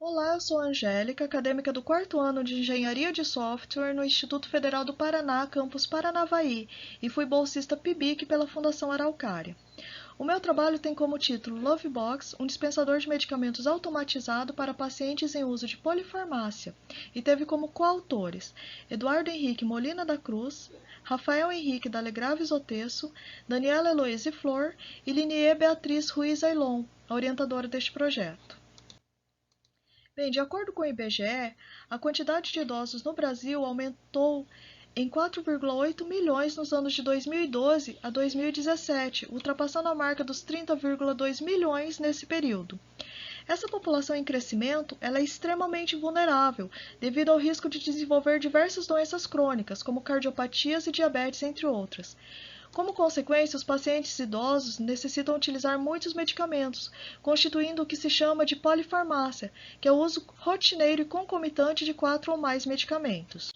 Olá, eu sou a Angélica, acadêmica do quarto ano de Engenharia de Software no Instituto Federal do Paraná, campus Paranavaí, e fui bolsista PIBIC pela Fundação Araucária. O meu trabalho tem como título Lovebox, um dispensador de medicamentos automatizado para pacientes em uso de polifarmácia, e teve como coautores Eduardo Henrique Molina da Cruz, Rafael Henrique Dalegraves Otesso, Daniela Heloise Flor e Linier Beatriz Ruiz Ailon, a orientadora deste projeto. Bem, de acordo com o IBGE, a quantidade de idosos no Brasil aumentou em 4,8 milhões nos anos de 2012 a 2017, ultrapassando a marca dos 30,2 milhões nesse período. Essa população em crescimento ela é extremamente vulnerável, devido ao risco de desenvolver diversas doenças crônicas, como cardiopatias e diabetes, entre outras. Como consequência, os pacientes idosos necessitam utilizar muitos medicamentos, constituindo o que se chama de polifarmácia, que é o uso rotineiro e concomitante de 4 ou mais medicamentos.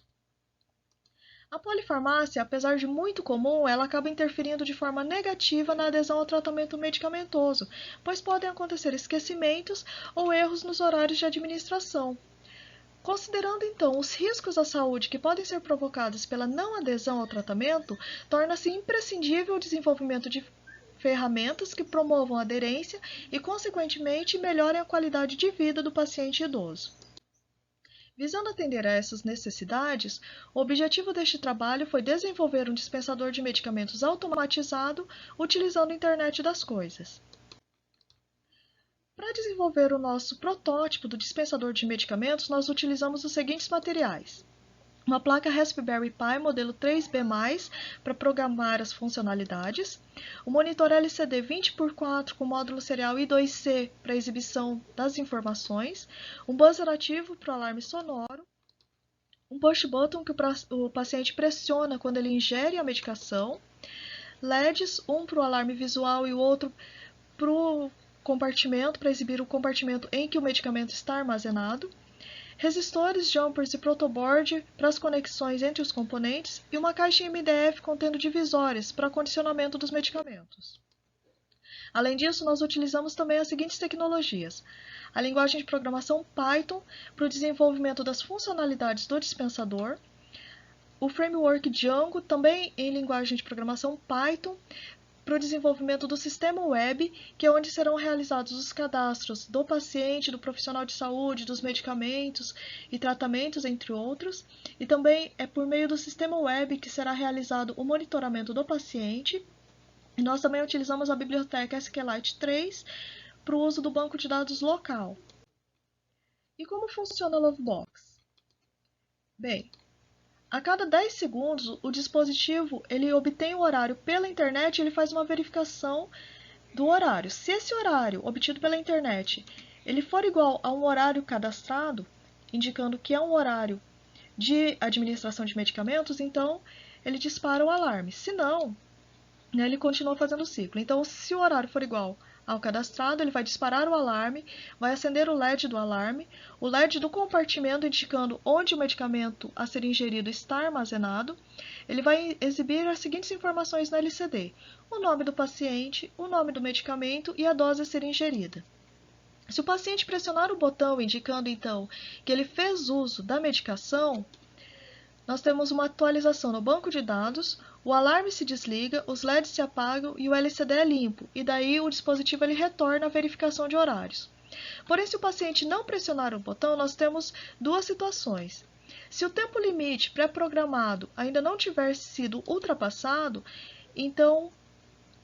A polifarmácia, apesar de muito comum, ela acaba interferindo de forma negativa na adesão ao tratamento medicamentoso, pois podem acontecer esquecimentos ou erros nos horários de administração. Considerando então os riscos à saúde que podem ser provocados pela não adesão ao tratamento, torna-se imprescindível o desenvolvimento de ferramentas que promovam a aderência e, consequentemente, melhorem a qualidade de vida do paciente idoso. Visando atender a essas necessidades, o objetivo deste trabalho foi desenvolver um dispensador de medicamentos automatizado utilizando a Internet das Coisas. Para desenvolver o nosso protótipo do dispensador de medicamentos, nós utilizamos os seguintes materiais: uma placa Raspberry Pi modelo 3B+, para programar as funcionalidades, um monitor LCD 20x4 com módulo serial I2C para exibição das informações, um buzzer ativo para o alarme sonoro, um push button que o paciente pressiona quando ele ingere a medicação, LEDs, um para o alarme visual e o outro para o compartimento, para exibir o compartimento em que o medicamento está armazenado, resistores, jumpers e protoboard para as conexões entre os componentes e uma caixa MDF contendo divisórias para condicionamento dos medicamentos. Além disso, nós utilizamos também as seguintes tecnologias: a linguagem de programação Python para o desenvolvimento das funcionalidades do dispensador, o framework Django, também em linguagem de programação Python, para o desenvolvimento do sistema web, que é onde serão realizados os cadastros do paciente, do profissional de saúde, dos medicamentos e tratamentos, entre outros. E também é por meio do sistema web que será realizado o monitoramento do paciente. E nós também utilizamos a biblioteca SQLite 3 para o uso do banco de dados local. E como funciona a Lovebox? Bem, a cada 10 segundos, o dispositivo ele obtém o horário pela internet e ele faz uma verificação do horário. Se esse horário obtido pela internet ele for igual a um horário cadastrado, indicando que é um horário de administração de medicamentos, então ele dispara o alarme. Se não, ele continua fazendo o ciclo. Então, se o horário for igual ao cadastrado, ele vai disparar o alarme, vai acender o LED do alarme, o LED do compartimento indicando onde o medicamento a ser ingerido está armazenado. Ele vai exibir as seguintes informações no LCD: o nome do paciente, o nome do medicamento e a dose a ser ingerida. Se o paciente pressionar o botão indicando então que ele fez uso da medicação, nós temos uma atualização no banco de dados, o alarme se desliga, os LEDs se apagam e o LCD é limpo, e daí o dispositivo ele retorna a verificação de horários. Porém, se o paciente não pressionar o botão, nós temos duas situações. Se o tempo limite pré-programado ainda não tiver sido ultrapassado, então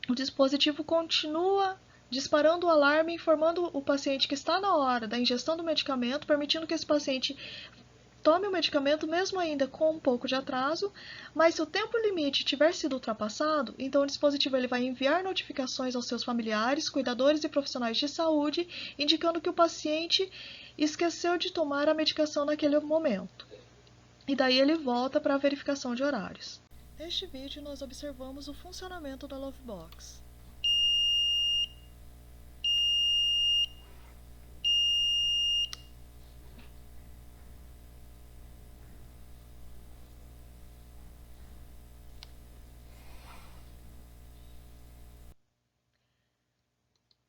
o dispositivo continua disparando o alarme, informando o paciente que está na hora da ingestão do medicamento, permitindo que esse paciente tome o medicamento mesmo ainda com um pouco de atraso, mas se o tempo limite tiver sido ultrapassado, então o dispositivo ele vai enviar notificações aos seus familiares, cuidadores e profissionais de saúde, indicando que o paciente esqueceu de tomar a medicação naquele momento. E daí ele volta para a verificação de horários. Neste vídeo nós observamos o funcionamento da Lovebox.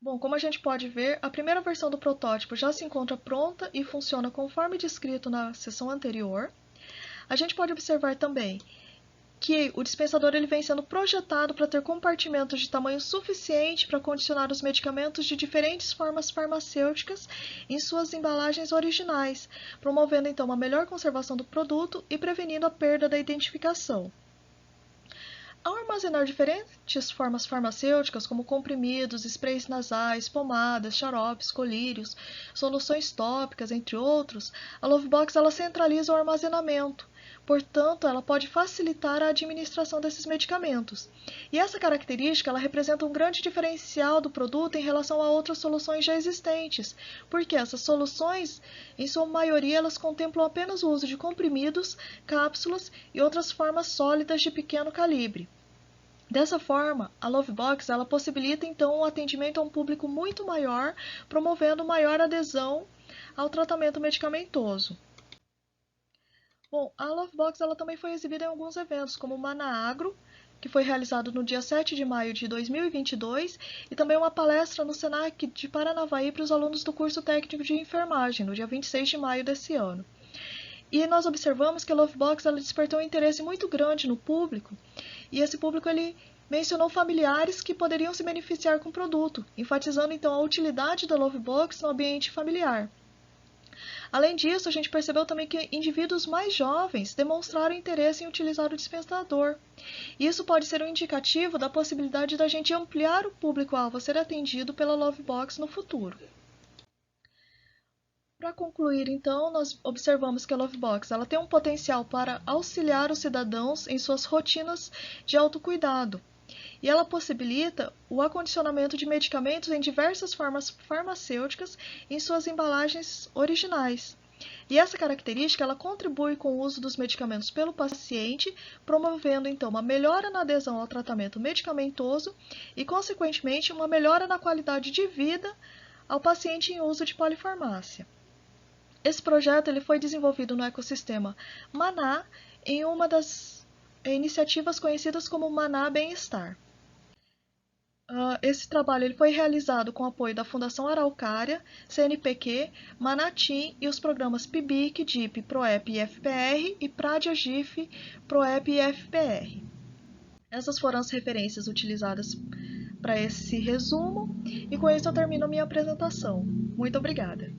Bom, como a gente pode ver, a primeira versão do protótipo já se encontra pronta e funciona conforme descrito na seção anterior. A gente pode observar também que o dispensador ele vem sendo projetado para ter compartimentos de tamanho suficiente para condicionar os medicamentos de diferentes formas farmacêuticas em suas embalagens originais, promovendo então uma melhor conservação do produto e prevenindo a perda da identificação. Ao armazenar diferentes formas farmacêuticas, como comprimidos, sprays nasais, pomadas, xaropes, colírios, soluções tópicas, entre outros, a Lovebox ela centraliza o armazenamento. Portanto, ela pode facilitar a administração desses medicamentos. E essa característica ela representa um grande diferencial do produto em relação a outras soluções já existentes, porque essas soluções, em sua maioria, elas contemplam apenas o uso de comprimidos, cápsulas e outras formas sólidas de pequeno calibre. Dessa forma, a Lovebox ela possibilita então o atendimento a um público muito maior, promovendo maior adesão ao tratamento medicamentoso. Bom, a Lovebox ela também foi exibida em alguns eventos, como o Manaagro, que foi realizado no dia 7 de maio de 2022, e também uma palestra no Senac de Paranavaí para os alunos do curso técnico de enfermagem, no dia 26 de maio desse ano. E nós observamos que a Lovebox ela despertou um interesse muito grande no público, e esse público ele mencionou familiares que poderiam se beneficiar com o produto, enfatizando então a utilidade da Lovebox no ambiente familiar. Além disso, a gente percebeu também que indivíduos mais jovens demonstraram interesse em utilizar o dispensador. Isso pode ser um indicativo da possibilidade da gente ampliar o público-alvo a ser atendido pela Lovebox no futuro. Para concluir, então, nós observamos que a Lovebox ela tem um potencial para auxiliar os cidadãos em suas rotinas de autocuidado. E ela possibilita o acondicionamento de medicamentos em diversas formas farmacêuticas em suas embalagens originais. E essa característica ela contribui com o uso dos medicamentos pelo paciente, promovendo então uma melhora na adesão ao tratamento medicamentoso e, consequentemente, uma melhora na qualidade de vida ao paciente em uso de polifarmácia. Esse projeto ele foi desenvolvido no ecossistema Maná em uma das iniciativas conhecidas como Maná Bem-Estar. Esse trabalho ele foi realizado com o apoio da Fundação Araucária, CNPq, Manatim e os programas PIBIC, DIP, PROEP e FPR e Pradia GIF, PROEP e FPR. Essas foram as referências utilizadas para esse resumo e com isso eu termino a minha apresentação. Muito obrigada!